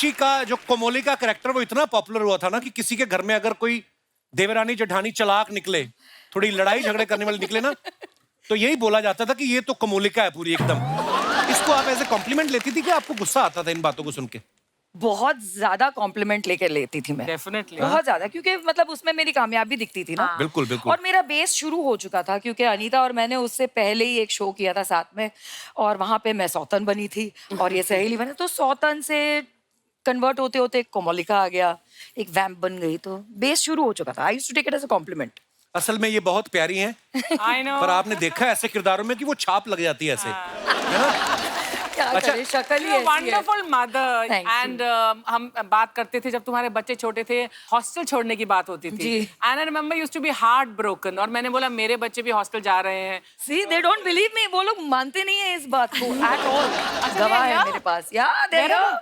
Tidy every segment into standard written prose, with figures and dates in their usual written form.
उर्वशी का जो कोमोली का कैरेक्टर वो इतना पॉपुलर हुआ था ना कि किसी के घर में अगर कोई देवरानी जेठानी चालाक निकले, थोड़ी लड़ाई झगड़े करने वाले निकले ना, तो यही बोला जाता था कि ये तो कोमोलिका है पूरी एकदम। इसको आप ऐसे कॉम्प्लीमेंट लेती थी कि आपको गुस्सा आता था इन बातों को सुन के? बहुत ज्यादा कॉम्प्लीमेंट लेकर लेती थी मैं, डेफिनेटली बहुत ज्यादा, क्योंकि मतलब उसमें मेरी कामयाबी दिखती थी ना। बिल्कुल बिल्कुल। और मेरा बेस शुरू हो चुका था क्योंकि अनीता और मैंने उससे पहले ही एक शो किया था साथ में, और वहां पे मैं सौतन बनी थी और ये सहेली बनी, तो सौतन से कन्वर्ट होते होते एक कोमोलिका आ गया, एक वैम्प बन गई, तो बेस शुरू हो चुका था। I used to take it as a compliment. असल में ये बहुत प्यारी हैं, आई नो पर आपने देखा है ऐसे किरदारों में कि वो छाप लग जाती है ऐसे, है ना? क्या अच्छा, करें, शक्ल ही ऐसी है। Wonderful mother. Thank you. And हम बात करते थे जब तुम्हारे बच्चे छोटे थे, हॉस्टल छोड़ने की बात होती थी। जी। And I remember used to be heart broken, और मैंने बोला मेरे बच्चे भी हॉस्टल जा रहे हैं। See, they don't believe me. वो लोग मानते नहीं है इस बात को at all. गवाह है yeah? मेरे पास। Yeah, there they are.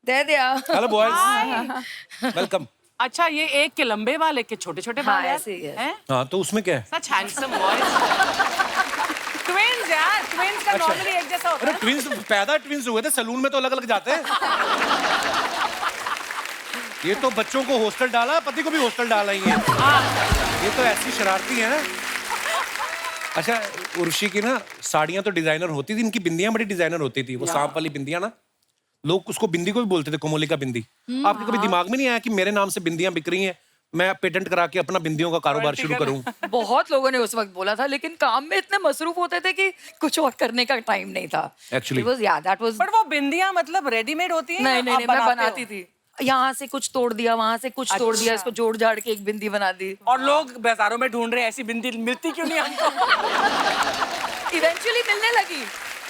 There they are. Hello boys, welcome. अच्छा, ये एक के लंबे बाल, एक के छोटे छोटे हाँ, बाल यार? ऐसे ही है। हैं? हाँ, तो उसमें क्या है? सच हैंडसम बॉयज। ट्विन्स यार, ट्विन्स का अच्छा। नॉर्मली एक जैसा होता अरे है। ट्विंस पैदा ट्विंस हुए थे, सैलून में तो अलग अलग जाते हैं। ये तो बच्चों को हॉस्टल डाला, पति को भी हॉस्टल डाला ही है। ये तो ऐसी शरारती है ना। अच्छा, उर्वशी की ना साड़ियां तो डिजाइनर होती थी, इनकी बिंदियां बड़ी डिजाइनर होती थी। वो सांप वाली बिंदियां ना, लोग उसको बिंदी को भी बोलते थे, कोमोलिका बिंदी। आपके कभी दिमाग में नहीं आया कि मेरे नाम से बिंदियां बिक रही हैं, मैं पेटेंट करा के अपना बिंदियों का कारोबार शुरू करूं? बहुत लोगों ने उस वक्त बोला था, लेकिन काम में इतने मसरूफ होते थे कि कुछ और करने का टाइम नहीं था। Actually. It was, yeah, that was... पर वो बिंदियां मतलब रेडीमेड होती हैं? नहीं या नहीं आप नहीं, मैं बनाते बनाती हो? थी। यहाँ से कुछ तोड़ दिया, वहां से कुछ तोड़ दिया, अच्छा। इसको जोड़ जाड़ के एक बिंदी बना दी। और लोग बाजारों में ढूंढ रहे हैं, ऐसी बिंदी मिलती क्यों नहीं हमको? इवेंचुअली मिलने लगी।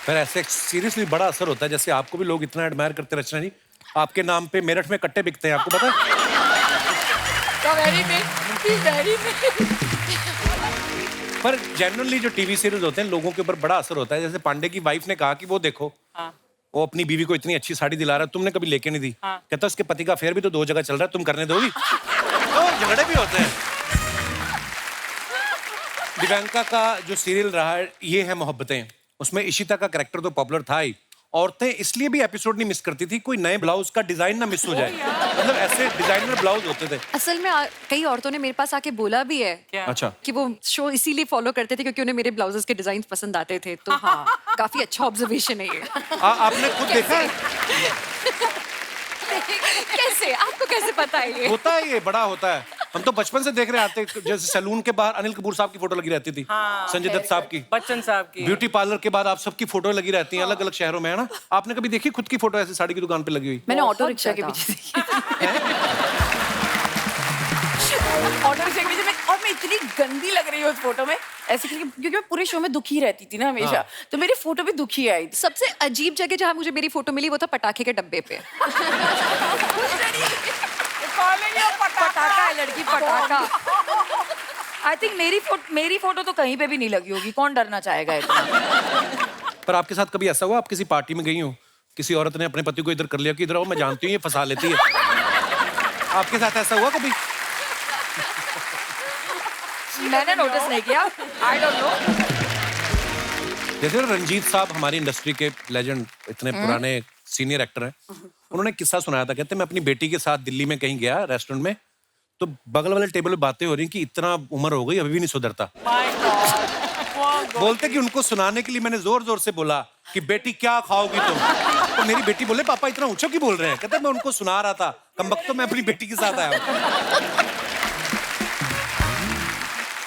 फिर ऐसे सीरियसली बड़ा असर होता है, जैसे आपको भी लोग इतना एडमायर करते हैं रचना जी, आपके नाम पे मेरठ में कट्टे बिकते हैं, आपको पता है? Very big, very big. पर जनरली जो टीवी सीरीज होते हैं लोगों के ऊपर बड़ा असर होता है। जैसे पांडे की वाइफ ने कहा कि वो देखो, हाँ। वो अपनी बीवी को इतनी अच्छी साड़ी दिला रहा है, तुमने कभी लेके नहीं दी। हाँ। कहता उसके पति का अफेयर भी तो 2 जगह चल रहा है, तुम करने दोगी? तो झगड़े भी होते हैं। दिव्यांका का जो सीरियल रहा है ये है मोहब्बतें, उसमें इशिता का कैरेक्टर तो पॉपुलर था ही। औरतें इसलिए भी एपिसोड नहीं मिस करती थी कोई नए ब्लाउज का डिजाइन ना मिस हो जाए, मतलब ऐसे डिजाइनर ब्लाउज होते थे। असल में कई औरतों ने मेरे पास आके बोला भी है क्या? अच्छा, कि वो शो इसीलिए फॉलो करते थे क्योंकि उन्हें मेरे ब्लाउजेस के डिजाइन पसंद आते थे। तो हाँ, काफी अच्छा ऑब्जर्वेशन है ये। आपने खुद देखा है? कैसे आपको कैसे पता है ये? होता है, ये बड़ा होता है। हम तो बचपन से देख रहे आते, जैसे सैलून के बाहर अनिल कपूर साहब की फोटो लगी रहती थी, हाँ, संजय दत्त साहब की, बच्चन साहब की। ब्यूटी पार्लर के बाद आप सबकी फोटो लगी रहती हैं अलग अलग शहरों में, है ना? आपने कभी देखी खुद की फोटो ऐसी साड़ी की दुकान पे लगी हुई? मैंने ऑटो बहुत रिक्शा के ज्यादा। पीछे देखी। ऑटो रिक्शा के पीछे और मैं इतनी गंदी लग रही हूँ उस फोटो में, ऐसे क्योंकि मैं पूरे शो में दुखी रहती थी ना हमेशा, तो मेरी फोटो भी दुखी आई। सबसे अजीब जगह जहाँ मुझे मेरी फोटो मिली वो था पटाखे के डब्बे पे। पटाखा है लड़की, पटाखा। आई थिंक मेरी फोटो तो कहीं पे भी नहीं लगी होगी, कौन डरना चाहेगा इतना। पर आपके साथ कभी ऐसा हुआ आप किसी पार्टी में गई हो, किसी औरत ने अपने पति को इधर कर लिया कि इधर आओ, मैं जानती हूँ ये फंसा लेती है? आपके साथ ऐसा हुआ कभी? मैंने नोटिस नहीं किया, आई डोंट नो। जैसे रंजीत साहब हमारी इंडस्ट्री के लेजेंड, इतने पुराने सीनियर एक्टर हैं, उन्होंने एक किस्सा सुनाया था। कहते मैं अपनी बेटी के साथ दिल्ली में कहीं गया रेस्टोरेंट में, तो बगल वाले टेबल पे बातें हो रही कि इतना उम्र हो गई अभी भी नहीं सुधरता। बोलते कि उनको सुनाने के लिए मैंने जोर जोर से बोला कि बेटी क्या खाओगी तुम, तो मेरी बेटी बोले पापा इतना ऊंचा क्यों बोल रहे हैं? कहते मैं उनको सुना रहा था, कमबख्त, तो मैं अपनी बेटी के साथ आया हूं।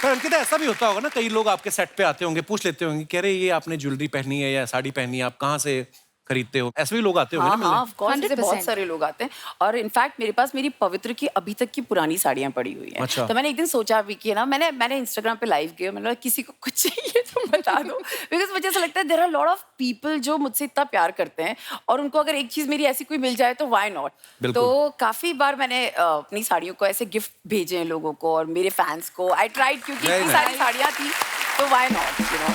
पर अंकिता ऐसा भी होता होगा ना, कई लोग आपके सेट पे आते होंगे, पूछ लेते होंगे कह रहे ये आपने ज्वेलरी पहनी है या साड़ी पहनी है, आप कहाँ से खरीदते हो? ऐसे भी लोग आते होंगे ना हाँ, मिलने? ऑफ कोर्स, ऐसे 100%। बहुत सारे लोग आते हैं। और इनफैक्ट मेरे पास मेरी पवित्र की अभी तक की पुरानी साड़ियां पड़ी हुई हैं। अच्छा। तो मैंने एक दिन सोचा भी कि ना, मैंने इंस्टाग्राम पे लाइव किया, मैंने बोला किसी को कुछ चाहिए तो बता दो, बिकॉज मुझे ऐसा लगता है there are lot of people जो मुझसे इतना प्यार करते हैं, और उनको अगर एक चीज मेरी ऐसी कोई मिल जाए तो व्हाई नॉट। बिल्कुल। तो काफी बार मैंने अपनी साड़ियों को ऐसे गिफ्ट भेजे हैं लोगों को और मेरे फैंस को। आई ट्राइड, क्योंकि Very इतनी nice. सारी साड़ियां थी, तो व्हाई नॉट, यू नो।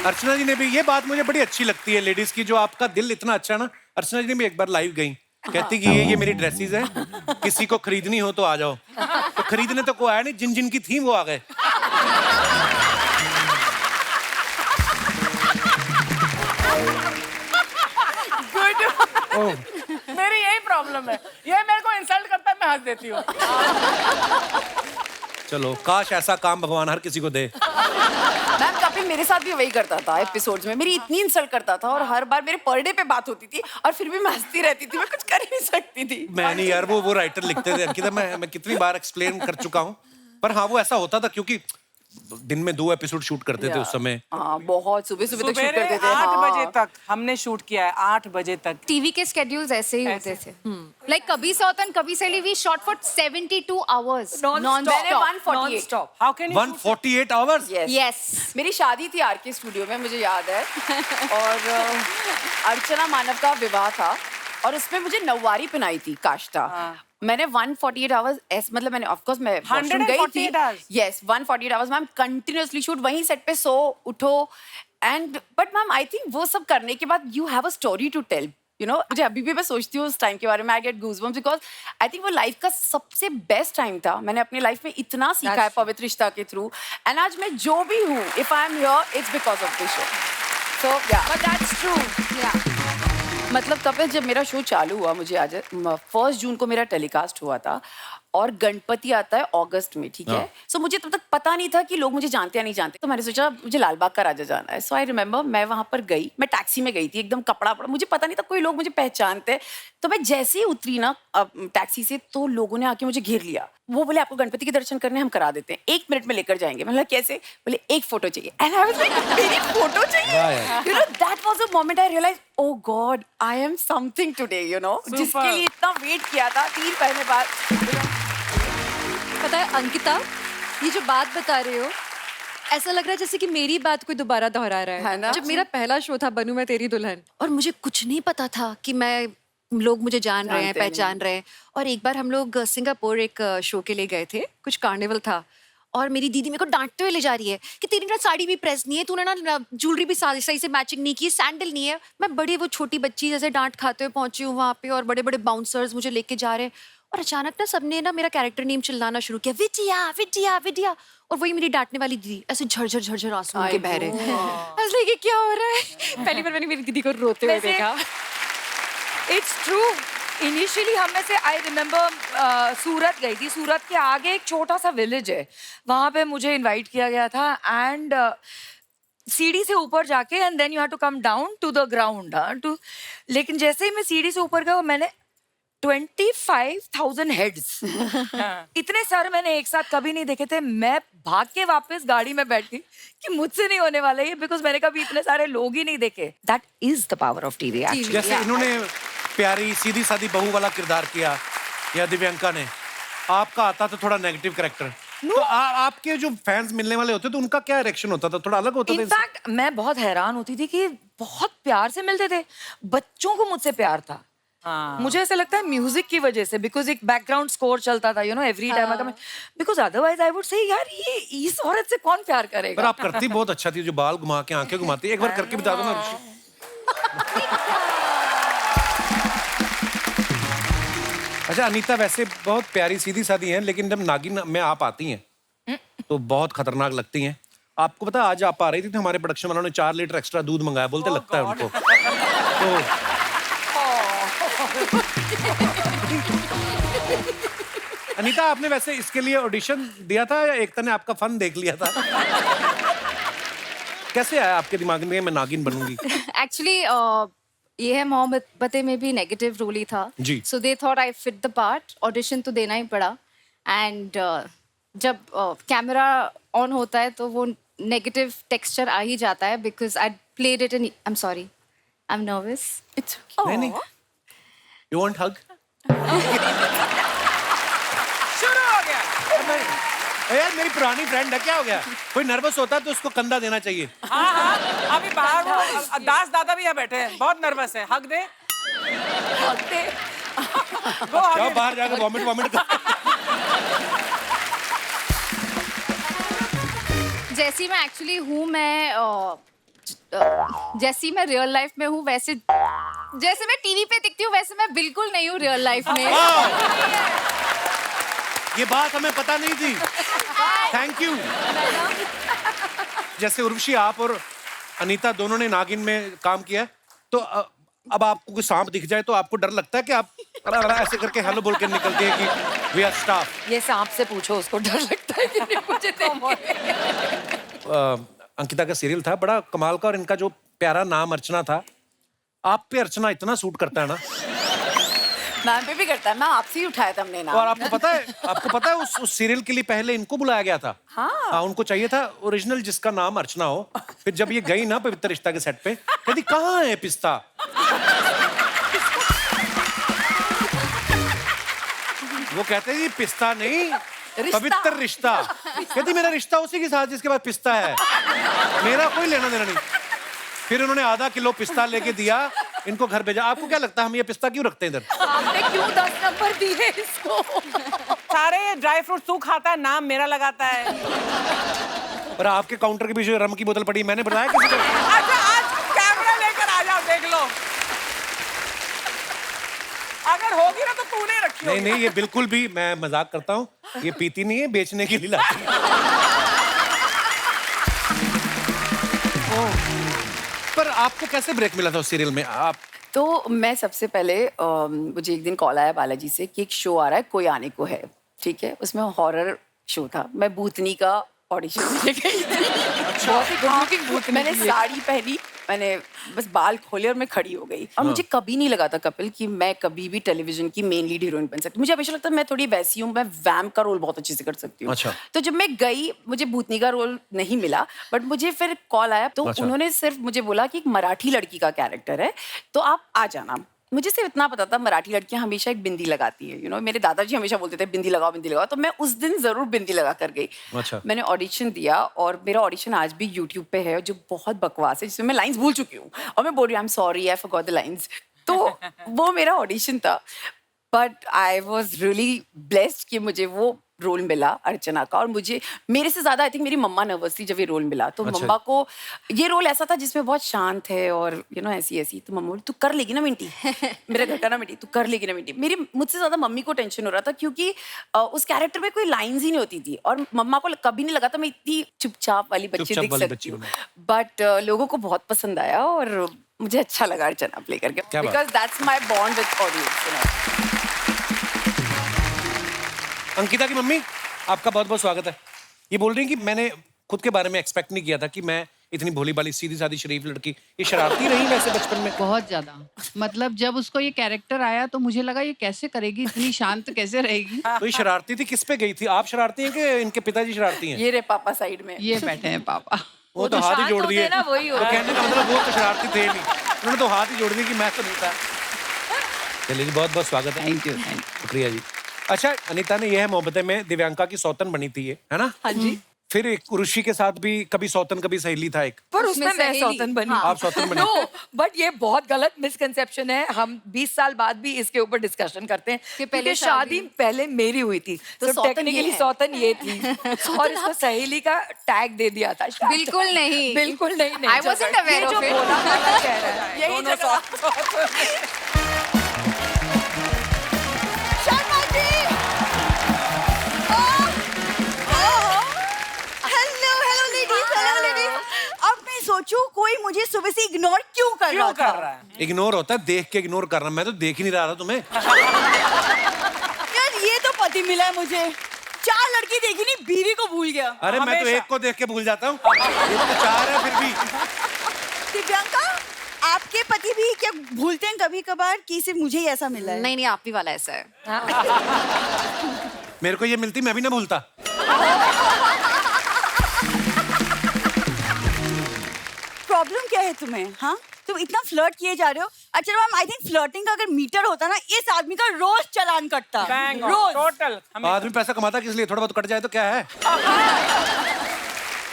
अर्चना जी ने भी, ये बात मुझे बड़ी अच्छी लगती है लेडीज की, जो आपका दिल इतना अच्छा है ना। अर्चना जी ने भी एक बार लाइव गई, कहती कि ये मेरी ड्रेसेस हैं, किसी को खरीदनी हो तो आ जाओ। तो खरीदने तो कोई आया नहीं, जिन जिन की थी वो आ गए। मेरी प्रॉब्लम है। ये मेरे को इंसल्ट करता है, मैं हंस देती हूँ। चलो, काश ऐसा काम भगवान हर किसी को दे। मैम कपिल मेरे साथ भी वही करता था एपिसोड्स में, मेरी इतनी इंसल्ट करता था और हर बार मेरे पर डे पे बात होती थी और फिर भी मैं हंसती रहती थी, मैं कुछ कर ही नहीं सकती थी। मैं नहीं यार, वो राइटर लिखते थे अंकिता, मैं कितनी बार एक्सप्लेन कर चुका हूँ, पर हाँ वो ऐसा होता था क्योंकि दिन में 2 एपिसोड शूट करते थे उस समय। हाँ बहुत सुबह तक शूट सुबह करते थे। 8 बजे हाँ। तक हमने शूट किया है, 8 बजे तक। टीवी के स्केड्यूल्स ऐसे ही होते थे लाइक कभी सौतन कभी सैली वी शॉट फॉर 72 आवर्स मैंने 148 Non-stop. How can you 148 hours. Yes. Yes मेरी शादी थी आरके स्टूडियो में, मुझे याद है। और अर्चना मानव का विवाह था और उसमें मुझे नौवारी पहनाई थी काष्टा। मैंने 148 आवर्स मतलब मैंने ऑफ कोर्स मैं वॉशरूम गई थी। 148 hours? Yes 148 hours ma'am continuously shoot, वहीं सेट पे सो उठो and but ma'am I think वो सब करने के बाद you have a story to tell, you know. मुझे अभी भी मैं सोचती हूँ उस टाइम के बारे में, I get goosebumps because I think वो लाइफ का सबसे बेस्ट टाइम था। मैंने अपनी लाइफ में इतना सीखा है पवित्र रिश्ता के थ्रू एंड आज मैं जो भी हूँ if I am here it's because of this show. So yeah but that's true. मतलब कपिल जब मेरा शो चालू हुआ, मुझे आज 1 जून को मेरा टेलीकास्ट हुआ था और गणपति आता है अगस्त में, ठीक है। सो मुझे तब तक पता नहीं था कि लोग मुझे जानते या नहीं जानते, तो मैंने सोचा मुझे लाल बाग का राजा जाना है। सो आई रिमेम्बर मैं वहां पर गई, मैं टैक्सी में गई थी, एकदम कपड़ा पड़ा, मुझे पता नहीं था कोई लोग मुझे पहचानते। तो मैं जैसे ही उतरी ना टैक्सी से तो लोगों ने आके मुझे घेर लिया। वो बोले आपको गणपति के दर्शन करने हम करा देते हैं, 1 मिनट में लेकर जाएंगे। मैं बोला कैसे? बोले 1 फोटो चाहिए एंड आई वाज लाइक मेरी फोटो चाहिए। You know that was a moment I realise oh God I am something today, you know, जिसके लिए इतना वेट किया था 3 महीने बाद। पता है अंकिता, ये जो बात बता रहे हो ऐसा लग रहा है जैसे कि मेरी बात कोई दोबारा दोहरा रहा है ना? जब मेरा पहला शो था बनूं मैं तेरी दुल्हन, और मुझे कुछ नहीं पता था कि मैं लोग मुझे जान रहे हैं, जानते पहचान रहे हैं। और एक बार हम लोग सिंगापुर एक शो के लिए गए थे, कुछ कार्निवल था, और मेरी दीदी मेरे को डांटते हुए ले जा रही है कि तेरी ना साड़ी भी प्रेस नहीं है, तूने ना ज्वेलरी भी सही से मैचिंग नहीं की, सैंडल नहीं है। मैं बड़ी वो छोटी बच्ची जैसे डांट खाते हुए पहुंची हूँ वहाँ पे, और बड़े बड़े बाउंसर्स मुझे लेके जा रहे हैं, और अचानक ना सबने ना मेरा कैरेक्टर नेम चिल्लाना शुरू किया, विद्या विद्या विद्या। और वही मेरी डांटने वाली दीदी ऐसे झरझर झरझर आंसू उनके बह रहे हैं। ये क्या हो रहा है? पहली बार मैंने मेरी दीदी को रोते हुए वैसे- देखा। It's true. इनिशियली हम में से आई रिमेम्बर सूरत गई थी, सूरत के आगे एक छोटा सा विलेज है, वहां पे मुझे इनवाइट किया गया था एंड सीढ़ी से ऊपर जाके and then you have to come down to the ground too. लेकिन जैसे ही मैं सीढ़ी से ऊपर गया मैंने 25,000 हेड्स इतने सर मैंने एक साथ कभी नहीं देखे थे। मैं भाग के वापस गाड़ी में बैठ गई कि मुझसे नहीं होने वाला ये, बिकॉज मैंने कभी इतने सारे लोग ही नहीं देखे। That is the power of TV actually. जैसे इन्होंने प्यारी सीधी सादी बहू वाला किरदार किया, या दिव्यांका ने, आपका आता था थोड़ा नेगेटिव कैरेक्टर। तो आपके जो फैंस मिलने वाले होते तो उनका क्या रिएक्शन होता था? थोड़ा अलग होता था? इनफैक्ट मैं बहुत हैरान होती थी कि बहुत प्यार से मिलते थे, बच्चों को मुझसे प्यार था। मुझे ऐसा लगता है म्यूजिक की वजह से, बिकॉज एक बैकग्राउंड स्कोर चलता था, यू नो, एवरी टाइम अगर मैं, because otherwise I would say यार ये इस औरत से कौन प्यार पर करेगा। आप करती बहुत अच्छा थी, जो बाल घुमा के आंखें घुमाती, एक बार करके बता दो ना ऋषि। अच्छा अनीता वैसे बहुत प्यारी सीधी सादी हैं, लेकिन जब नागिन में आप आती हैं तो बहुत खतरनाक लगती हैं। आपको पता आज आप आ रही थी तो हमारे प्रोडक्शन वालों ने 4 लीटर एक्स्ट्रा दूध मंगाया, बोलते लगता है उनको। तो अनीता आपने वैसे इसके लिए ऑडिशन दिया था या एकता ने आपका फन देख लिया था? कैसे आया आपके दिमाग में मैं नागिन बनूंगी? एक्चुअली ये है मोहब्बतें में भी नेगेटिव रोल ही था जी। So they thought I fit the part, audition तो देना ही पड़ा। एंड जब कैमरा ऑन होता है तो वो नेगेटिव टेक्सचर आ ही जाता है, because I played it in, I am sorry, I am nervous. It's नहीं नहीं, यू वांट हग? शुरू हो गया। यार मेरी पुरानी फ्रेंड है, क्या हो गया? कोई नर्वस होता है तो उसको कंधा देना चाहिए। हाँ हाँ, अभी बाहर वो दास दादा भी यहाँ बैठे हैं, बहुत नर्वस है। हक दे, गो आगे। जाओ बाहर जाकर वॉमिट वॉमिट कर। जैसी मैं एक्चुअली हूँ, मैं जैसी मैं रियल लाइफ में हूँ, वैसे जैसे मैं टीवी पे दिखती हूँ वैसे मैं बिल्कुल नहीं हूँ रियल लाइफ में। ये बात हमें पता नहीं थी, थैंक यू। जैसे उर्वशी आप और अनीता दोनों ने नागिन में काम किया है, तो अब आपको कोई सांप दिख जाए तो आपको डर लगता है कि आप ऐसे करके हेलो बोल के निकलते हैं कि वी आर स्टाफ? ये सांप से पूछो, उसको डर लगता है कि नहीं मुझे देख के। अंकिता का सीरियल था बड़ा कमाल का, और इनका जो प्यारा नाम अर्चना था, आप पे अर्चना इतना सूट करता है ना। मैम पे भी करता है, मैं आपसे ही उठाया था हमने नाम। और आपको पता है उस सीरियल के लिए पहले इनको बुलाया गया था। हाँ, उनको चाहिए था ओरिजिनल जिसका नाम अर्चना हो। फिर जब ये गई ना पवित्र रिश्ता के सेट पे, कहती कहाँ है पिस्ता? वो कहते हैं पिस्ता नहीं, पवित्र रिश्ता। कहती मेरा रिश्ता उसी के साथ जिसके पास पिस्ता है, मेरा कोई लेना देना नहीं। फिर उन्होंने आधा किलो पिस्ता लेके दिया, इनको घर भेजा। आपको क्या लगता है हम ये पिस्ता क्यों रखते हैं इधर? आपने क्यों 10 नंबर दिए इसको? सारे ड्राई फ्रूट तू खाता है, नाम मेरा लगाता है। और आपके काउंटर के पीछे रम की बोतल पड़ी, मैंने बताया किसी को? अच्छा आज कैमरा लेकर आ जाओ, देख लो। अगर होगी ना तो तूने रखी नहीं होगी। नहीं, ये बिल्कुल भी, मैं मजाक करता हूँ, ये पीती नहीं है, बेचने के लिए लाती है। पर आपको कैसे ब्रेक मिला था उस सीरियल में? आप तो मैं सबसे पहले मुझे एक दिन कॉल आया बालाजी से कि एक शो आ रहा है, कोई आने को है, ठीक है। उसमें हॉरर शो था, मैं भूतनी का ऑडिशन देने गई थी। बहुत ही good looking भूतनी। मैंने साड़ी पहनी, मैंने बस बाल खोले और मैं खड़ी हो गई। और मुझे कभी नहीं लगा था कपिल कि मैं कभी भी टेलीविजन की मेन लीड हीरोइन बन सकती। मुझे हमेशा लगता है मैं थोड़ी वैसी हूँ, मैं वैम्प का रोल बहुत अच्छे से कर सकती हूँ। अच्छा। तो जब मैं गई, मुझे भूतनी का रोल नहीं मिला, बट मुझे फिर कॉल आया तो अच्छा। उन्होंने सिर्फ मुझे बोला कि एक मराठी लड़की का कैरेक्टर है तो आप आ जाना। मुझे सिर्फ इतना पता था मराठी लड़कियां हमेशा एक बिंदी लगाती है, मेरे दादाजी हमेशा बोलते थे बिंदी लगाओ बिंदी लगाओ, तो मैं उस दिन जरूर बिंदी लगा कर गई। अच्छा। मैंने ऑडिशन दिया और मेरा ऑडिशन आज भी यूट्यूब पे है, जो बहुत बकवास है, जिसमें मैं लाइंस भूल चुकी हूँ और मैं बोल रही हूँ I am sorry I forgot the lines. तो वो मेरा ऑडिशन था, but I was really blessed कि मुझे वो रोल मिला अर्चना का। और मुझे, मेरे से ज्यादा आई थिंक मेरी मम्मा नर्वस थी जब ये रोल मिला। तो अच्छा। मम्मा को ये रोल ऐसा था जिसमें बहुत शांत है और ऐसी ऐसी, तो मम्मा बोली तू कर लेगी ना मिंटी। मेरा घर का ना मिंटी, तू कर लेगी ना मिंटी। मुझसे ज्यादा मम्मी को टेंशन हो रहा था क्योंकि उस कैरेक्टर में कोई लाइंस ही नहीं होती थी और मम्मा को कभी नहीं लगा था मैं इतनी चुपचाप वाली बच्ची दिख सकती हूँ। बट लोगों को बहुत पसंद आया और मुझे अच्छा लगा अर्चना प्ले करके, because that's my bond with audience. Ankita की मम्मी, आपका बहुत बहुत स्वागत है। ये बोल रही हैं कि मैंने खुद के बारे में एक्सपेक्ट नहीं किया था कि मैं इतनी भोली भाली सीधी सादी शरीफ लड़की, ये शरारती रही वैसे बचपन में? बहुत ज्यादा, मतलब जब उसको ये कैरेक्टर आया तो मुझे लगा ये कैसे करेगी, इतनी शांत कैसे रहेगी। तो ये शरारती थी, किस पे गई थी? आप शरारती हैं कि इनके पिताजी शरारती हैं? ये रे पापा साइड में, ये बैठे हैं पापा। वो तो हाथ ही जोड़ दिए ना, वही तो होता है। कहने का मतलब वो तो शरारती थे नहीं, उन्होंने तो हाथ ही जोड़ दिए कि मैं तो नहीं था। चलिए जी, बहुत बहुत स्वागत है। Thank you. शुक्रिया जी। अच्छा, अनीता ने यह मोहब्बतें में दिव्यांका की सौतन बनी थी, ये है ना? हाँ जी। फिर एक ऋषि के साथ भी कभी सौतन कभी सहेली था एक। पर उसमें मैं सहेली। सौतन बनी। आप सौतन बनी? नो, बट ये बहुत गलत मिसकंसेप्शन है। हम 20 साल बाद भी इसके ऊपर डिस्कशन करते हैं कि पहले क्योंकि शादी पहले मेरी हुई थी, तो सौतन ये टेक्निकली है। सौतन ये थी और इसको सहेली का टैग दे दिया था। बिल्कुल नहीं, बिल्कुल नहीं। I wasn't aware ये जो of it. बोला वाला कह रहा है, यही दोनों जगह। Hello ladies. अब मैं सोचूं कोई मुझे सुबह से इग्नोर क्यों कर रहा था? इग्नोर होता है देख के इग्नोर करना, मैं तो देख ही नहीं रहा था तुम्हें। यार ये तो पति मिला है मुझे, 4 लड़की देखी नहीं, बीवी को भूल गया। अरे मैं तो एक को देख के भूल जाता हूँ, ये तो 4 है फिर भी। दिव्यांका, आपके पति भी क्या भूलते हैं कभी कभार कि सिर्फ मुझे ही ऐसा मिला है? नहीं नहीं, आप ही वाला ऐसा है। मेरे को ये मिलती मैं भी ना भूलता। प्रॉब्लम क्या है तुम्हें? हाँ, तुम इतना फ्लर्ट किए जा रहे हो। अच्छा मैम, आई थिंक फ्लर्टिंग का अगर मीटर होता ना, इस आदमी का रोज चालान कटता। रोज। टोटल आदमी पैसा कमाता किस लिए? थोड़ा बहुत कट जाए तो क्या है?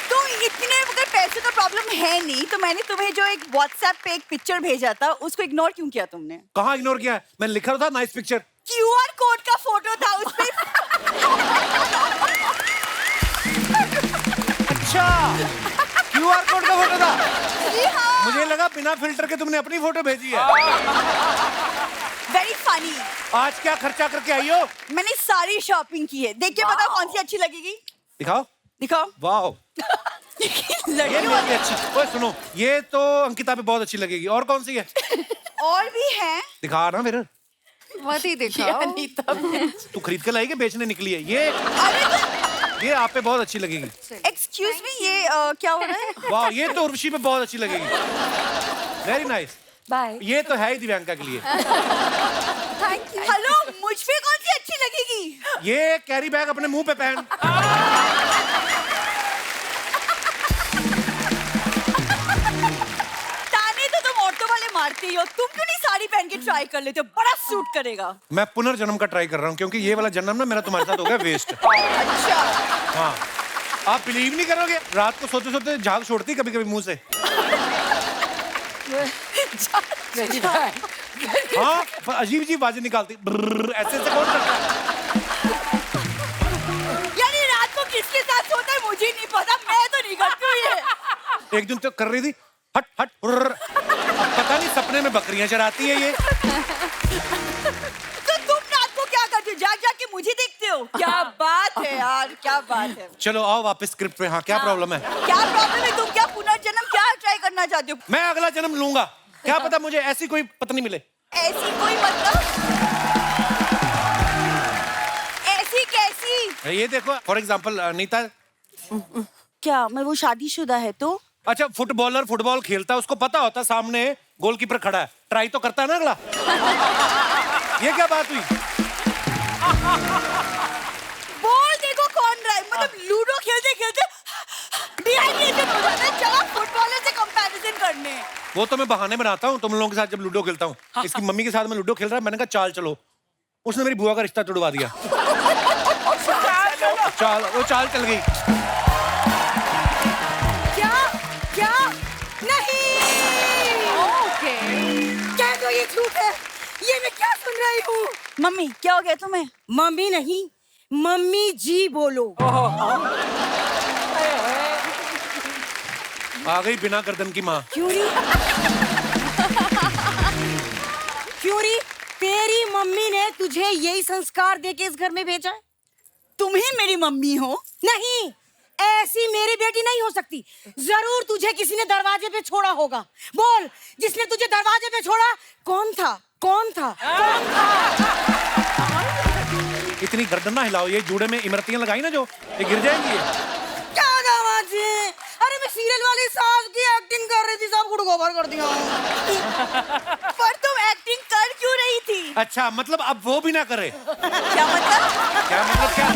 तो इतने अगर पैसे का प्रॉब्लम है नहीं, तो मैंने तुम्हें जो एक व्हाट्सएप पे एक पिक्चर भेजा था, उसको इग्नोर क्यों किया तुमने? कहाँ इग्नोर किया? मैंने लिखा था नाइस पिक्चर। QR कोड का फोटो था उस पे। अच्छा, QR कोड का फोटो था? जी हाँ। मुझे लगा बिना फिल्टर के तुमने अपनी फोटो भेजी है। Very funny. आज क्या खर्चा करके आई हो? मैंने सारी शॉपिंग की है, देख के बताओ कौन सी अच्छी लगेगी। दिखाओ। दिखाओ। वाह, ये लड़की मेरी अच्छी। ओए सुनो, ये तो अंकिता पे बहुत अच्छी लगेगी। और कौन सी है? और भी हैं। दिखा ना फिर, मत ही दिखाओ। अनीता तू खरीद के लाई के बेचने निकली है ये आप पे बहुत अच्छी लगेगी। एक्सक्यूज मी, ये क्या हो रहा है? वाह, ये तो उर्वशी पे बहुत अच्छी लगेगी। Very nice. बाय। ये तो है ही दिव्यांका के लिए। Thank you. हेलो, मुझ पे कौन सी अच्छी लगेगी? ये कैरी बैग अपने मुंह पे पहन। ताने तो तुम औरतों वाले मारते ही हो, तुम क्यों नहीं साड़ी पहन के ट्राई कर लेते हो? बड़ा सूट करेगा। मैं पुनर्जन्म का ट्राई कर रहा हूँ क्योंकि ये वाला जन्म ना मेरा तुम्हारे साथ हो गया वेस्ट। अच्छा। हाँ, आप बिलीव नहीं करोगे, रात को सोते सोते झाग छोड़ती कभी कभी मुंह से। हाँ, पर अजीब अजीब आवाजें निकालती, ब्रर, ऐसे ऐसे कौन करता है? यानी रात को किसके साथ सोता है मुझे नहीं पता, मैं तो नहीं करती हूँ ये। एक दिन तो कर रही थी हट हट ब्रर। अब पता नहीं सपने में बकरियां चराती है ये। तो तुम रात को क्या करते हो? जाग जाग के मुझे देखते हो? क्या बात है यार, क्या बात है। चलो आओ वापस स्क्रिप्ट पे। हाँ, क्या प्रॉब्लम है? क्या प्रॉब्लम है? तुम क्या पुनर्जन्म क्या ट्राई करना चाहते हो? मैं अगला जन्म लूंगा, क्या पता मुझे ऐसी कोई पत्नी मिले। ऐसी कोई मतलब? ऐसी कैसी? ये देखो फॉर एग्जाम्पल नीता। क्या मैं वो शादीशुदा है तो? अच्छा, फुटबॉलर फुटबॉल खेलता है, उसको पता होता है सामने गोलकीपर खड़ा है, ट्राई तो करता है ना अगला। ये क्या बात हुई? बॉल देखो कौन रहा है, मतलब लूडो खेलते खेलते डिहाइड्रेशन हो जाता है। चलो फुटबॉलर से कंपैरिजन करने। वो तो मैं बहाने बनाता हूँ तुम लोगों के साथ जब लूडो खेलता हूँ। इसकी मम्मी के साथ मैं लूडो खेल रहा, मैंने कहा चाल चलो, उसने मेरी बुआ का रिश्ता तोड़वा दिया। चाल, वो चाल चल गई। क्या क्या? नहीं। ओके। क्या तो ये झूठ है? ये मैं क्या सुन रही हूँ? मम्मी क्या हो गया तुम्हें? मम्मी नहीं, मम्मी जी बोलो। आ गई बिना गर्दन की माँ। क्यों री? क्यों री? तेरी मम्मी ने तुझे यही संस्कार देके इस घर में भेजा है? तुम ही मेरी मम्मी हो? नहीं, ऐसी मेरी बेटी नहीं हो सकती। जरूर तुझे किसी ने दरवाजे पे छोड़ा होगा। बोल, जिसने तुझे दरवाजे पे छोड़ा कौन था? कौन था? कौन था? इतनी गर्दन ना हिलाओ, ये जूड़े में इमरतियां लगाई ना जो, ये गिर जाएंगी ये। क्या दामाद जी? अरे मैं सीरियल वाली सास की एक्टिंग कर रही थी, सब गुड़गोबर कर दिया। पर तुम एक्टिंग कर क्यों रही थी? अच्छा, मतलब अब वो भी ना करे। क्या मतलब? क्या मतलब क्या?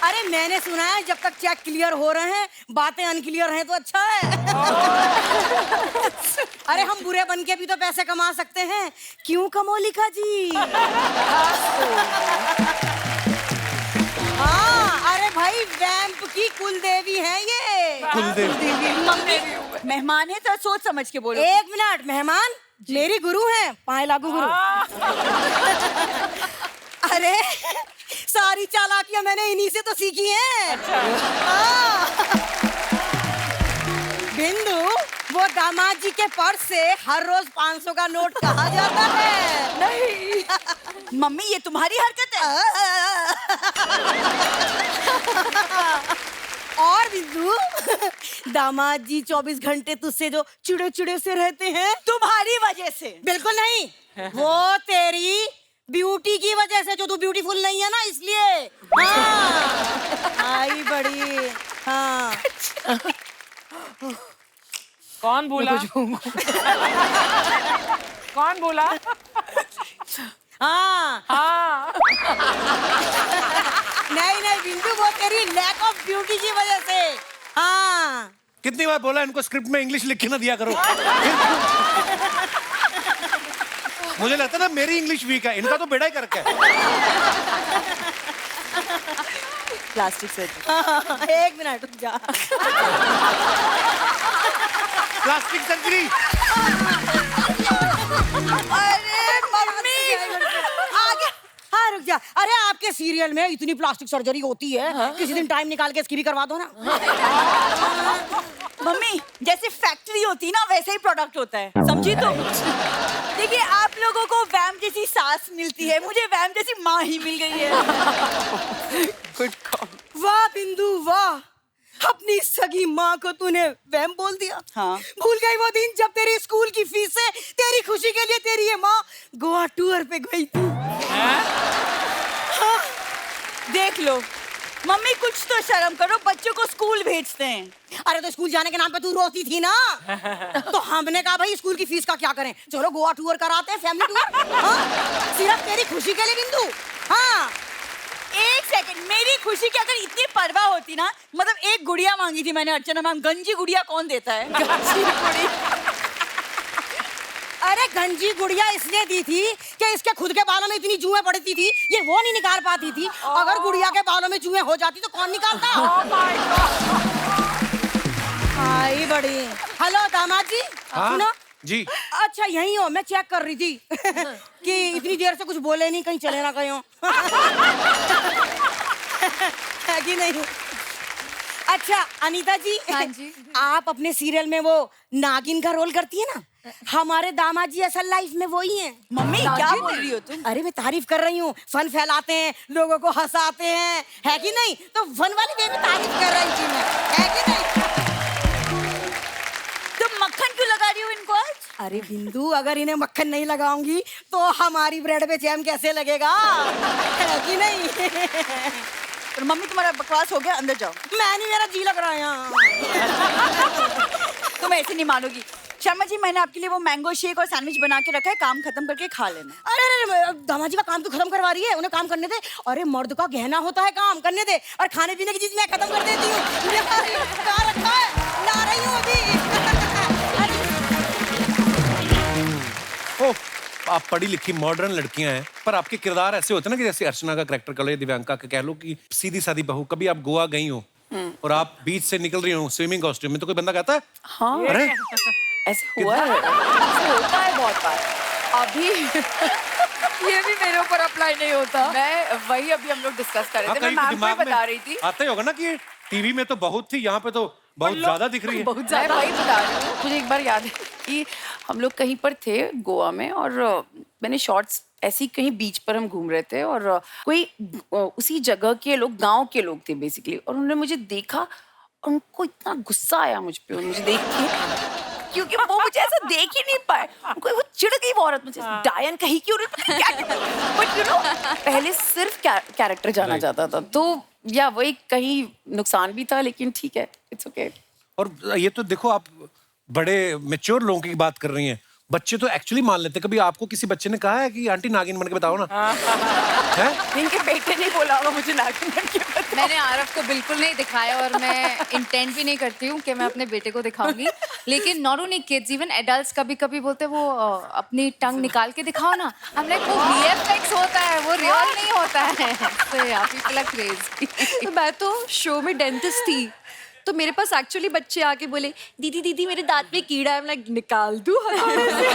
अरे मैंने सुना है जब तक चेक क्लियर हो रहे हैं बातें अनक्लियर हैं तो अच्छा है। अरे हम बुरे बन के भी तो पैसे कमा सकते हैं, क्यों कमोलिका जी? हाँ, अरे भाई वैम्प की कुलदेवी है ये। कुलदेवी। मम्मी मेहमान है तो सोच समझ के बोलो। एक मिनट, मेहमान मेरी गुरु हैं, पाए लागू गुरु। अरे सारी चालाकियां मैंने इन्हीं से तो सीखी हैं। हाँ। बिंदु, वो दामाद जी के पर्स से हर रोज 500 का नोट कहा जाता है? नहीं। मम्मी ये तुम्हारी हरकत है। और बिंदु, दामाद जी 24 घंटे तुझसे जो चिड़े चिड़े से रहते हैं, तुम्हारी वजह से। बिल्कुल नहीं, वो तेरी ब्यूटी की वजह से, जो तू ब्यूटीफुल नहीं है ना इसलिए। हाँ। आई बड़ी। हाँ। कौन बोला? कौन बोला? हाँ। हाँ। नहीं नहीं बिंदु, वो तेरी लैक ऑफ ब्यूटी की वजह से। हाँ। कितनी बार बोला इनको स्क्रिप्ट में इंग्लिश लिख के ना दिया करो। मुझे लगता है ना मेरी इंग्लिश वीक है, इनका तो बेड़ा ही करके है। Plastic surgery. एक मिनट रुक जा। Plastic surgery. अरे मम्मी आगे। हाँ रुक जा। अरे आपके सीरियल में इतनी प्लास्टिक सर्जरी होती है, किसी दिन टाइम निकाल के इसकी भी करवा दो ना। मम्मी जैसे फैक्ट्री होती ना वैसे ही प्रोडक्ट होता है, समझी तुम? देखिए आप लोगों को वैम जैसी सास मिलती है, मुझे वैम जैसी माँ ही मिल गई है। वाह बिंदु वाह, अपनी सगी माँ को तूने वहम बोल दिया। हाँ। भूल गई वो दिन जब तेरी स्कूल की फीस से तेरी खुशी के लिए तेरी ये माँ गोवा टूर पे गई थी। हाँ, देख लो मम्मी, कुछ तो शर्म करो, बच्चों को स्कूल भेजते हैं। अरे तो स्कूल जाने के नाम पे तू रोती थी ना। तो हमने कहा भाई स्कूल की फीस का क्या करें, चलो गोवा टूर कराते हैं, फैमिली टूर। हाँ? सिर्फ तेरी खुशी के लिए बिंदु। हाँ, एक सेकंड, मेरी खुशी की अगर इतनी परवाह होती ना, मतलब एक गुड़िया मांगी थी मैंने अर्चना मैम, गंजी गुड़िया कौन देता है? गंजी गुड़िया। अरे गंजी गुड़िया इसलिए दी थी कि इसके खुद के बालों में इतनी जुएं पड़ती थी, ये वो नहीं निकाल पाती थी। अगर गुड़िया के बालों में जुएं हो जाती तो कौन निकालता? आई बड़ी। हेलो दामाद जी, हाँ? सुनो जी। अच्छा यहीं हो, मैं चेक कर रही थी कि इतनी देर से कुछ बोले नहीं, कहीं चले ना गए हो। है कि नहीं? अच्छा अनीता जी, हाँ जी। आप अपने सीरियल में वो नागिन का रोल करती है ना, हमारे दामाद जी असल लाइफ में वही हैं। मम्मी क्या बोल रही हो तुम? अरे मैं तारीफ कर रही हूँ, फन फैलाते हैं, लोगों को हंसाते हैं, है कि नहीं? तो फन वाली वे में तारीफ कर रही थी मैं, है कि नहीं? तुम मक्खन क्यों लगा रही हो इनको आज? अरे बिंदु, अगर इन्हें मक्खन नहीं लगाऊंगी तो हमारी ब्रेड पे जैम कैसे लगेगा, है कि नहीं? और मम्मी तुम्हारा बकवास हो गया, अंदर जाओ। मैं नहीं, मेरा जी लग रहा है यहाँ। तुम ऐसे नहीं मानोगी। शर्मा जी, मैंने आपके लिए वो मैंगो शेक और सैंडविच बना के रखा है, काम खत्म करके खा लेना। अरे दामाद जी का काम तो खत्म करवा रही है, उन्हें काम करने दे। अरे मर्द का गहना होता है काम करने दे, और खाने पीने की चीज मैं खत्म कर देती हूँ। कहाँ रखा है? ला रही हूँ अभी। ओह, आप पढ़ी लिखी मॉडर्न लड़कियां हैं, पर आपके किरदार ऐसे होते हैं ना कि जैसे अर्चना का कैरेक्टर कर लो, दिव्यांका का कह लो कि सीधी सादी बहू। कभी आप गोवा गई हो और आप बीच से निकल रही हो स्विमिंग कॉस्ट्यूम में, तो कोई बंदा कहता है हाँ, अरे ऐसे हुआ है, ऐसे होता है बहुत बार। अभी ये भी मेरे ऊपर अप्लाई नहीं होता। मैं वही अभी हम लोग डिस्कस कर रहे हाँ, थे, मैं कहीं मैम को दिमाग ही में बता रही थी। आता ही होगा ना कि टीवी में तो बहुत थी, यहाँ पे तो बहुत ज्यादा दिख रही है। बहुत ज्यादा वही बता रही हूँ। मुझे एक बार याद है कि हम लोग कहीं पर थे गोवा में, और मैंने शॉर्ट्स ऐसी कहीं बीच पर हम घूम रहे थे, और कोई उसी जगह के लोग, गांव के लोग थे बेसिकली, और उन्होंने मुझे देखा और उनको इतना गुस्सा आया मुझ पे, मुझे देख के, क्योंकि वो मुझे ऐसा देख ही नहीं पाए। उनको वो चिढ़ गई वो औरत मुझे, डायन कहीं क्यों रही, बट यू नो पहले सिर्फ कैरेक्टर जाना जाता था, तो या वही कहीं नुकसान भी था, लेकिन ठीक है, इट्स ओके। और ये तो देखो, आप बड़े मैच्योर लोगों की बात कर रही हैं, बच्चे तो एक्चुअली मान लेते हैं। कभी आपको किसी बच्चे ने कहा है कि आंटी नागिन बन के बताओ ना? है? इनके बेटे नहीं बोला होगा मुझे नागिन बन के बताओ। मैंने आरव को बिल्कुल नहीं दिखाया, और मैं इंटेंट भी नहीं करती हूँ कि मैं अपने बेटे को दिखाऊंगी। लेकिन not only kids, even adults कभी कभी बोलते हैं वो अपनी टंग निकाल के दिखाओ ना। हम लाइक वो VFX होता है, वो रियल नहीं होता है। So yeah, people are crazy. तो मैं तो शो में डेंटिस्ट थी, तो मेरे पास एक्चुअली बच्चे आके बोले दीदी दीदी मेरे दांत में कीड़ा है। मैं like, निकाल दूं हथौड़े से।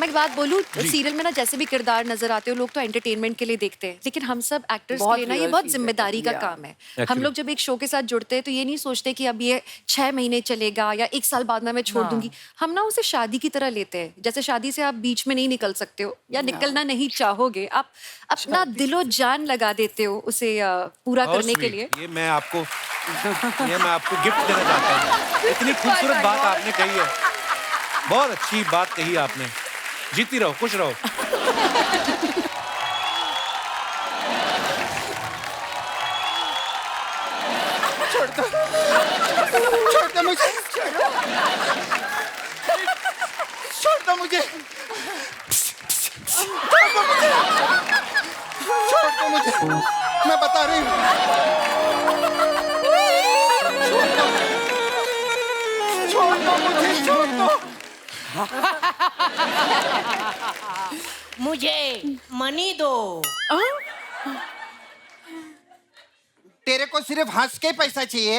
मैं एक बात बोलूं, सीरियल में ना जैसे भी किरदार नजर आते हो, लोग तो एंटरटेनमेंट के लिए देखते हैं, लेकिन हम सब एक्टर्स के लिए ना ये बहुत जिम्मेदारी का काम है। हम लोग जब एक शो के साथ जुड़ते हैं तो ये नहीं सोचते कि अब ये 6 महीने चलेगा या 1 साल बाद ना मैं छोड़ दूंगी। हम ना उसे शादी की तरह लेते हैं। जैसे शादी से आप बीच में नहीं निकल सकते हो या निकलना नहीं चाहोगे, आप अपना दिलो जान लगा देते हो उसे पूरा बहुत करने के sweet। लिए। ये मैं आपको गिफ्ट देना चाहता हूँ। इतनी खूबसूरत बात आपने कही है, बहुत अच्छी बात कही आपने। जीती रहो, खुश रहो। छोड़ दो मुझे, छोड़ दो मुझे, छोड़ दो मुझे, मैं बता रही हूँ। छोड़ दो मुझे, छोड़ दो। मुझे मनी दो। तेरे को सिर्फ हंस के पैसा चाहिए?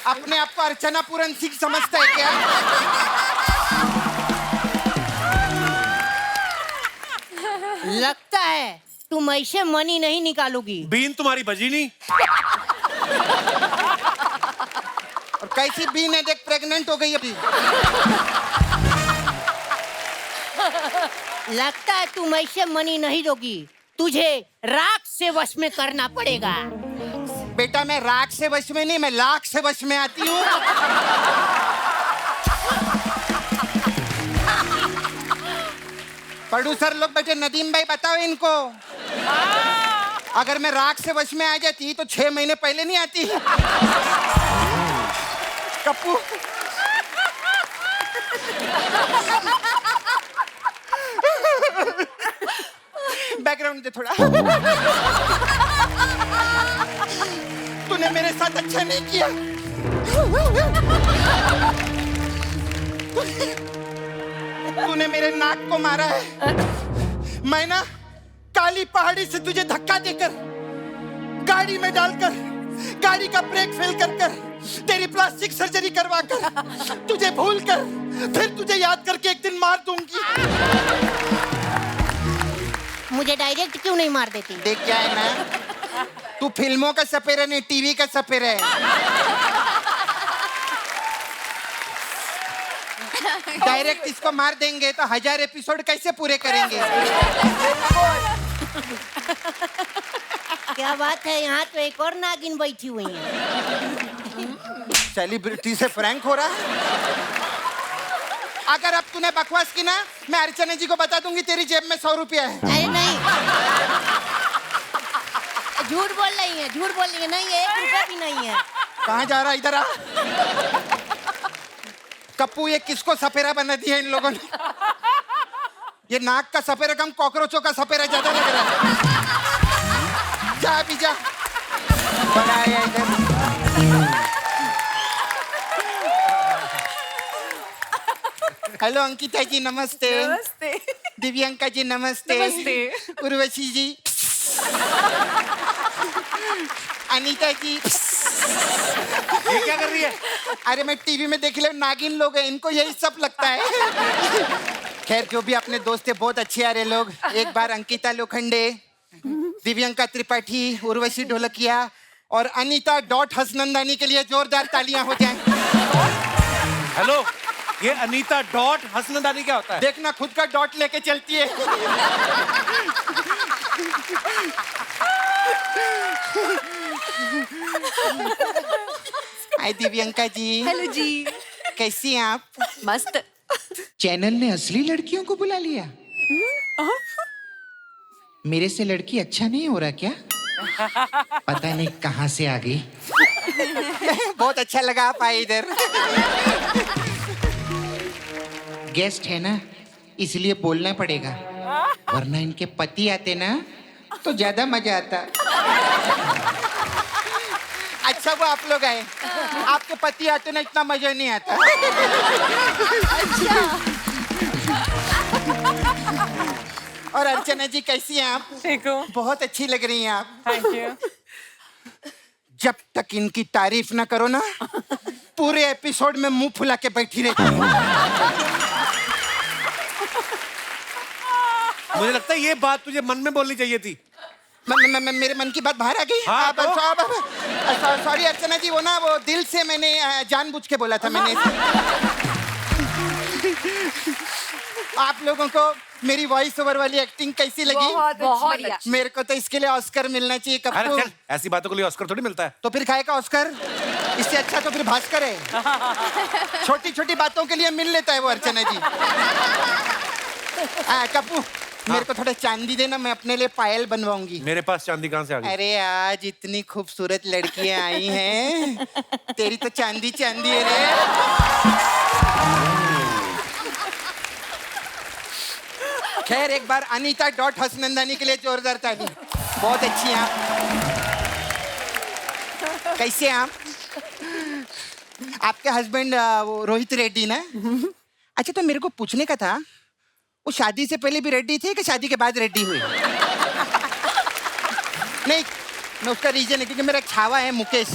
अपने आप को अर्चना पूरन सिंह समझता है क्या? लगता है तुम ऐसे मनी नहीं निकालोगी। बीन तुम्हारी बजी नहीं। और कैसी बीन है देख, प्रेग्नेंट हो गई अभी। लगता है तुम ऐसे मनी नहीं दोगी, तुझे राख से वश में करना पड़ेगा। बेटा मैं राख से वश में नहीं, मैं लाख से वश में आती हूँ। प्रोड्यूसर लोग बैठे, नदीम भाई बताओ इनको, अगर मैं राख से वश में आ जाती तो 6 महीने पहले नहीं आती। कप्पू बैकग्राउंड दे थोड़ा। तूने मेरे साथ अच्छा नहीं किया। तूने मेरे नाक को मारा है। मैं ना काली पहाड़ी से तुझे धक्का देकर, गाड़ी में डालकर, गाड़ी का ब्रेक फेल कर तेरी प्लास्टिक सर्जरी करवा कर, तुझे भूल कर, फिर तुझे याद करके एक दिन मार दूंगी। मुझे डायरेक्ट क्यों नहीं मार देती? देख क्या है ना, तू फिल्मों का सपेरा नहीं, टीवी का सपेरा है। डायरेक्ट इसको मार देंगे तो 1000 एपिसोड कैसे पूरे करेंगे? क्या बात है, यहाँ तो एक और नागिन बैठी हुई है। सेलिब्रिटी से फ्रैंक हो रहा है। अगर अब तूने बकवास की ना, मैं अर्चना जी को बता दूंगी तेरी जेब में 100 रुपया है। अरे नहीं, झूठ बोल रही है, झूठ बोल रही है। नहीं, 1 रुपया भी नहीं है। कहाँ जा रहा, इधर आ। कप्पू ये किसको सपेरा बना दिया इन लोगों ने? ये नाक का सपेरा कम कॉकरोचों का सपेरा ज्यादा लग रहा है। जा अभी जा, बड़ा आया इधर। हेलो अंकिता जी नमस्ते। नमस्ते। दिव्यांका जी नमस्ते। नमस्ते। उर्वशी जी, अनीता जी। ये क्या कर रही है? अरे मैं टीवी में देख ले, नागिन लोग हैं, इनको यही सब लगता है। खैर जो भी अपने दोस्त है, बहुत अच्छे आ रहे लोग। एक बार अंकिता लोखंडे, दिव्यांका त्रिपाठी, उर्वशी ढोलकिया और अनीता डॉट हसनंदानी के लिए जोरदार तालियां हो जाएं। हेलो, ये अनीता डॉट हसनंदानी क्या होता है? देखना खुद का डॉट लेके चलती है। हाय दिव्यांका जी। हेलो जी। कैसी हैं आप? मस्त। चैनल ने असली लड़कियों को बुला लिया। मेरे से लड़की अच्छा नहीं हो रहा क्या? पता नहीं कहां से आ गई। बहुत अच्छा लगा आप आए इधर। गेस्ट है ना, इसलिए बोलना पड़ेगा, वरना इनके पति आते ना तो ज्यादा मजा आता। अच्छा वो आप लोग आए, आपके पति आते ना इतना मजा नहीं आता। और अर्चना जी कैसी हैं आप? ठीक हूँ। बहुत अच्छी लग रही हैं आप। Thank you. जब तक इनकी तारीफ ना करो ना, पूरे एपिसोड में मुंह फुला के बैठी रहती हूँ। मुझे लगता है ये बात तुझे मन में बोलनी चाहिए थी। मेरे मन की बात बाहर आ गई। हाँ, सॉरी अर्चना जी, वो ना वो दिल से मैंने जानबूझ के बोला था मैंने। आप लोगों को मेरी वॉइस ओवर वाली एक्टिंग कैसी लगी? बहुत मेरे को तो इसके लिए ऑस्कर मिलना चाहिए। अरे कप्पू चल, ऐसी बातों के लिए ऑस्कर थोड़ी मिलता है। तो फिर खाएगा ऑस्कर? इससे अच्छा तो फिर भास्कर है। छोटी छोटी बातों के लिए मिल लेता है वो अर्चना जी। कप्पू मेरे को थोड़ा चांदी देना, मैं अपने लिए पायल बनवाऊंगी। मेरे पास चांदी कहाँ से आ गई? अरे आज इतनी खूबसूरत लड़कियां आई हैं, तेरी तो चांदी चांदी है रे। खैर एक बार अनीता डॉट हसनंदानी के लिए जोरदार ताली। बहुत अच्छी हैं आप। कैसे हैं आप? आपके हस्बैंड वो रोहित रेड्डी ना? अच्छा तो मेरे को पूछने का था, वो शादी से पहले भी रेड्डी थे कि शादी के बाद रेड्डी हुए? नहीं, मैं उसका रीजन है क्योंकि मेरा एक छावा है मुकेश।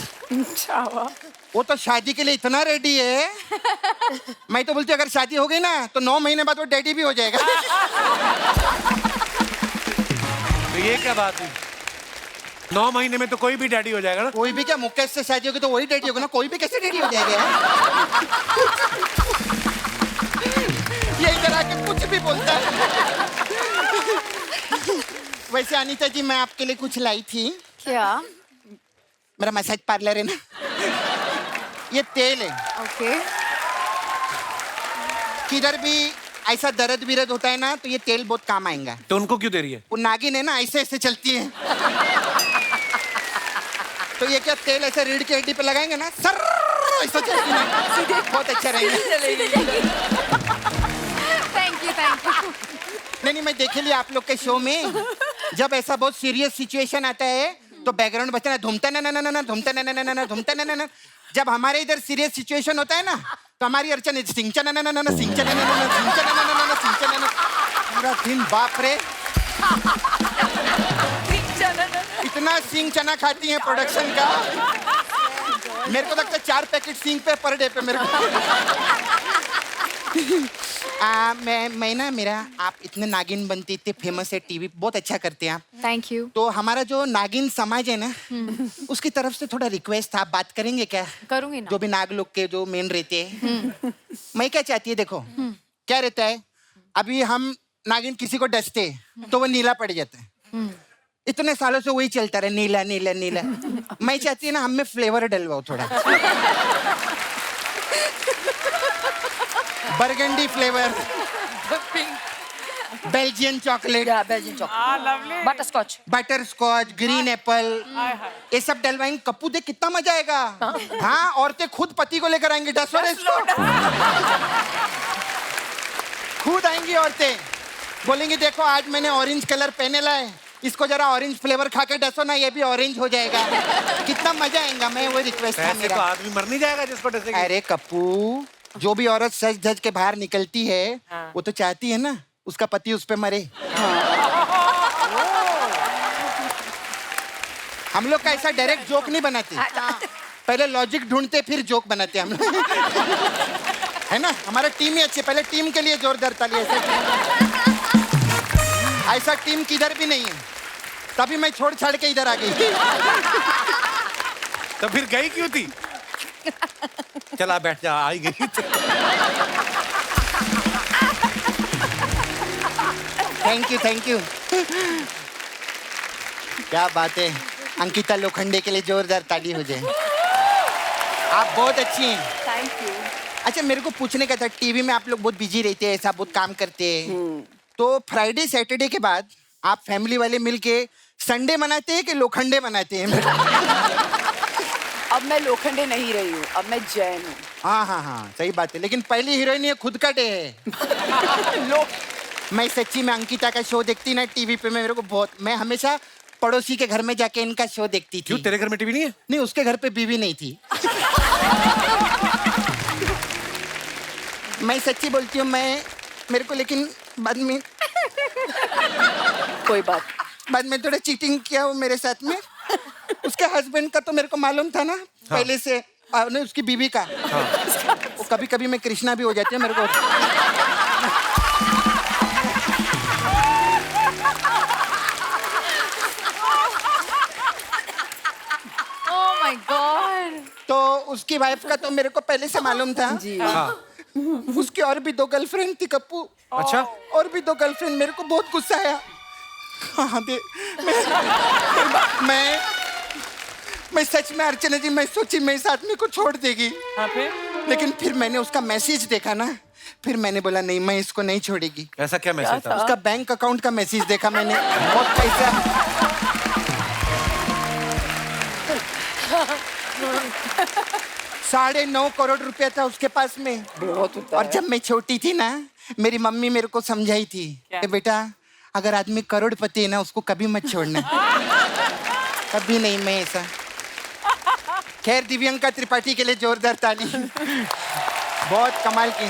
छावा? वो तो शादी के लिए इतना रेडी है, मैं तो बोलती अगर शादी हो गई ना तो 9 महीने बाद वो डैडी भी हो जाएगा। तो ये क्या बात हुई? 9 महीने में तो कोई भी डैडी हो जाएगा ना? कोई भी क्या, मुकेश से शादी होगी तो वही डैडी होगा ना, कोई भी कैसे डैडी हो जाएगा? ये इधर आके कुछ भी बोलता है। वैसे अनीता जी मैं आपके लिए कुछ लाई थी। क्या? मेरा मसाज पार्लर है ना, ये तेल है। ओके किधर भी ऐसा दर्द विरद होता है ना, तो ये तेल बहुत काम आएगा। तो उनको क्यों दे रही है? वो नागिन है ना, ऐसे ऐसे चलती है। तो ये क्या तेल ऐसे रीढ़ की हड्डी पे लगाएंगे ना, सर ऐसा चलती ना, बहुत अच्छा रहेगा। थैंक यू नहीं, मैं देखे लिया आप लोग के शो में, जब ऐसा बहुत सीरियस सिचुएशन आता है तो बैकग्राउंड बचना धूमता ना धूमता ना धूमता ना। जब हमारे इधर सीरियस सिचुएशन होता है ना, तो हमारी अर्चना सिंचन पूरा दिन, बाप रे इतना सिंग चना खाती हैं प्रोडक्शन का। मेरे को लगता है 4 पैकेट सिंग पे पर डे पे मेरे को। मैं ना, मेरा आप इतने नागिन बनती, इतने फेमस है टीवी, बहुत अच्छा करते हैं आप। Thank you. तो हमारा जो नागिन समाज है ना, उसकी तरफ से थोड़ा रिक्वेस्ट था, आप बात करेंगे क्या? करूंगी ना। जो भी नाग लोग के जो मेन रहते हैं। मैं क्या चाहती है, देखो क्या रहता है, अभी हम नागिन किसी को डसते तो वो नीला पड़ जाता है। इतने सालों से वही चलता रहा, नीला नीला नीला। मैं चाहती है ना, हमें फ्लेवर डलवाओ थोड़ा, burgundy flavour, Belgian chocolate, Belgian chocolate, butterscotch, butterscotch, green apple, ये सब डलवाएंगे। कप्पू देख कितना मजा आएगा। हाँ, औरतें खुद पति को लेकर आएंगी, डसो रे इसको। खुद आएंगी औरतें, बोलेंगी देखो आज मैंने ऑरेंज कलर पहने लाए, इसको जरा ऑरेंज फ्लेवर खा के डसो ना, ये भी ऑरेंज हो जाएगा। कितना मजा आएगा। मैं वो रिक्वेस्ट था ऐसे तो मेरा। आदमी मर नहीं जाएगा जिसको डसेगी। अरे कप्पू, जो भी औरत सज धज के बाहर निकलती है, वो तो चाहती है ना उसका पति उस पे मरे। हम लोग का ऐसा डायरेक्ट जोक नहीं बनाते, पहले लॉजिक ढूंढते फिर जोक बनाते हम लोग। है ना, हमारा टीम ही अच्छी, पहले टीम के लिए जोरदार ताली। ऐसा टीम किधर भी नहीं है, तभी मैं छोड़ छाड़ के इधर आ गई। तो फिर गई क्यों थी? चला बैठ जा, आई गई। Thank you. क्या बात है, अंकिता लोखंडे के लिए जोरदार ताली हो जाए। आप बहुत अच्छी हैं। Thank you. अच्छा, मेरे को पूछने का था, टीवी में आप लोग बहुत बिजी रहते हैं, ऐसा बहुत काम करते हैं, तो फ्राइडे सैटरडे के बाद आप फैमिली वाले मिलके संडे मनाते हैं कि लोखंडे मनाते हैं? अब मैं लोखंडे नहीं रही हूँ, अब मैं जैन हूँ। हाँ, सही बात है, लेकिन पहली हीरोइन ये खुद का डे है। मैं सच्ची में अंकिता का शो देखती ना टीवी पे, मेरे को बहुत, मैं हमेशा पड़ोसी के घर में जाके इनका शो देखती थी। क्यों, तेरे घर में टीवी नहीं है? नहीं, उसके घर पे बीवी नहीं थी। मैं सच्ची बोलती हूँ, मेरे को लेकिन बाद में कोई बात, बाद में थोड़ा चीटिंग किया वो मेरे साथ में। उसके हस्बैंड का तो मेरे को मालूम था ना पहले से, नहीं उसकी बीवी का। वो कभी कभी मैं कृष्णा भी हो जाती है मेरे को। Oh my God. तो उसकी वाइफ का तो मेरे को पहले से मालूम था जी। उसकी और भी 2 गर्लफ्रेंड थी कप्पू। अच्छा, और भी 2 गर्लफ्रेंड। मेरे को बहुत गुस्सा आया। हाँ दे, मैं सच में अर्चना जी, मैं सोची मैं इस आदमी को छोड़ देगी, लेकिन फिर मैंने उसका मैसेज देखा ना, फिर मैंने बोला नहीं, मैं इसको नहीं छोड़ेगी। ऐसा क्या मैसेज था? उसका बैंक अकाउंट का मैसेज देखा मैंने, बहुत पैसा। 9.5 करोड़ रुपया था उसके पास में। बहुत होता और है। जब मैं छोटी थी ना, मेरी मम्मी मेरे को समझाई थी कि बेटा अगर आदमी करोड़पति है ना, उसको कभी मत छोड़ना। कभी नहीं, मैं ऐसा। खैर, दिव्यंका त्रिपाठी के लिए जोरदार ताली। बहुत कमाल की।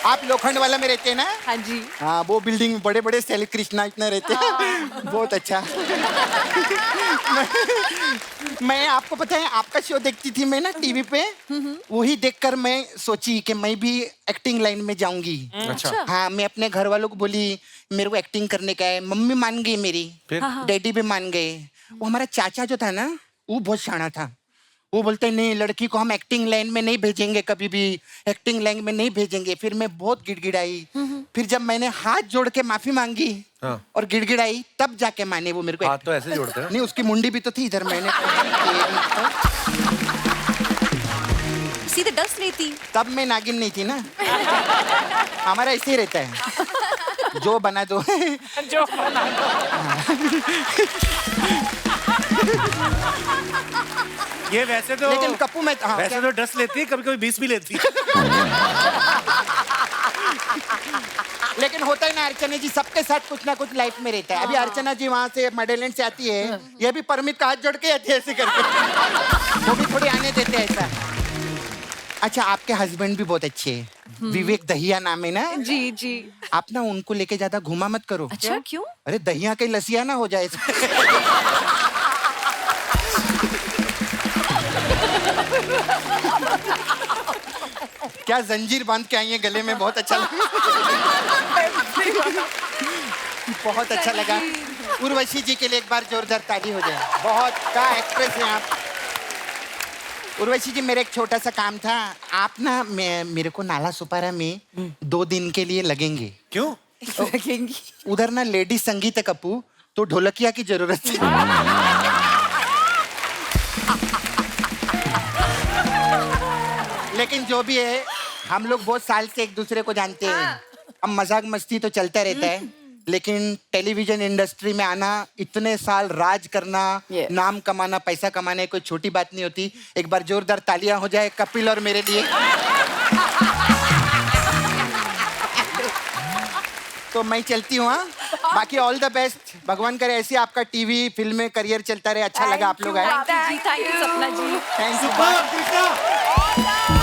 आप लोखंड वाला में रहते हैं ना? हाँ जी। हाँ, वो बिल्डिंग में बड़े बड़े सेल कृष्णा इतना रहते हैं। बहुत अच्छा। मैं आपको पता है, आपका शो देखती थी मैं ना टीवी पे, वही देखकर मैं सोची कि मैं भी एक्टिंग लाइन में जाऊंगी। अच्छा। हाँ, मैं अपने घर वालों को बोली मेरे को एक्टिंग करने का है। मम्मी मान गई मेरी, डैडी भी मान गए। वो हमारा चाचा जो था ना, वो बहुत शाना था। वो बोलते नहीं, लड़की को हम एक्टिंग लाइन में नहीं भेजेंगे, कभी भी एक्टिंग लाइन में नहीं भेजेंगे। फिर मैं बहुत गिड़गिड़ाई। फिर जब मैंने हाथ जोड़ के माफी मांगी, हाँ। और गिड़गिड़ाई, तब जाके माने वो मेरे को। हाथ तो ऐसे जोड़ते हैं। नहीं, उसकी मुंडी भी तो थी इधर, मैंने सीधे 10 लेती। तब मैं नागिन नहीं थी ना। हमारा ऐसे ही रहता है, जो बना दो। जो बना ये वैसे तो लेकिन कप्पू में वैसे तो 10 लेती है, कभी कभी 20 भी लेती है। लेकिन होता है ना अर्चना जी, सबके साथ कुछ ना कुछ लाइफ में रहता है। अभी अर्चना जी वहाँ से मॉडलैंड से आती है, ये भी परमित का हाथ जोड़ के आती है ऐसे करके। वो भी थोड़ी आने देते हैं ऐसा। अच्छा, आपके हस्बैंड भी बहुत अच्छे हैं, विवेक दहिया नाम है ना? जी जी। आप ना उनको लेके ज्यादा घुमा मत करो। अच्छा, क्यों? अरे दहिया कहीं लसिया ना हो जाए। क्या जंजीर बांध के आई है गले में, बहुत अच्छा लगा। बहुत अच्छा लगा। उर्वशी जी के लिए एक बार जोरदार ताली हो जाए। बहुत का एक्ट्रेस हैं आप। उर्वशी जी, मेरा एक छोटा सा काम था। आप ना मेरे को नाला सुपारा में 2 दिन के लिए लगेंगे। क्यों? लगेंगी। उधर ना लेडी संगीत है कप्पू, तो ढोलकिया की जरूरत है। लेकिन जो भी है, हम लोग बहुत साल से एक दूसरे को जानते हैं। अब मजाक मस्ती तो चलता रहता है, लेकिन टेलीविजन इंडस्ट्री में आना, इतने साल राज करना, नाम कमाना, पैसा कमाना कोई छोटी बात नहीं होती। एक बार जोरदार तालियां हो जाए कपिल और मेरे लिए। तो मैं चलती हूँ। हाँ, बाकी ऑल द बेस्ट। भगवान करे ऐसे आपका टीवी फिल्म में करियर चलता रहे। अच्छा लगा आप लोग आए। थैंक यू सपना जी। Thank you.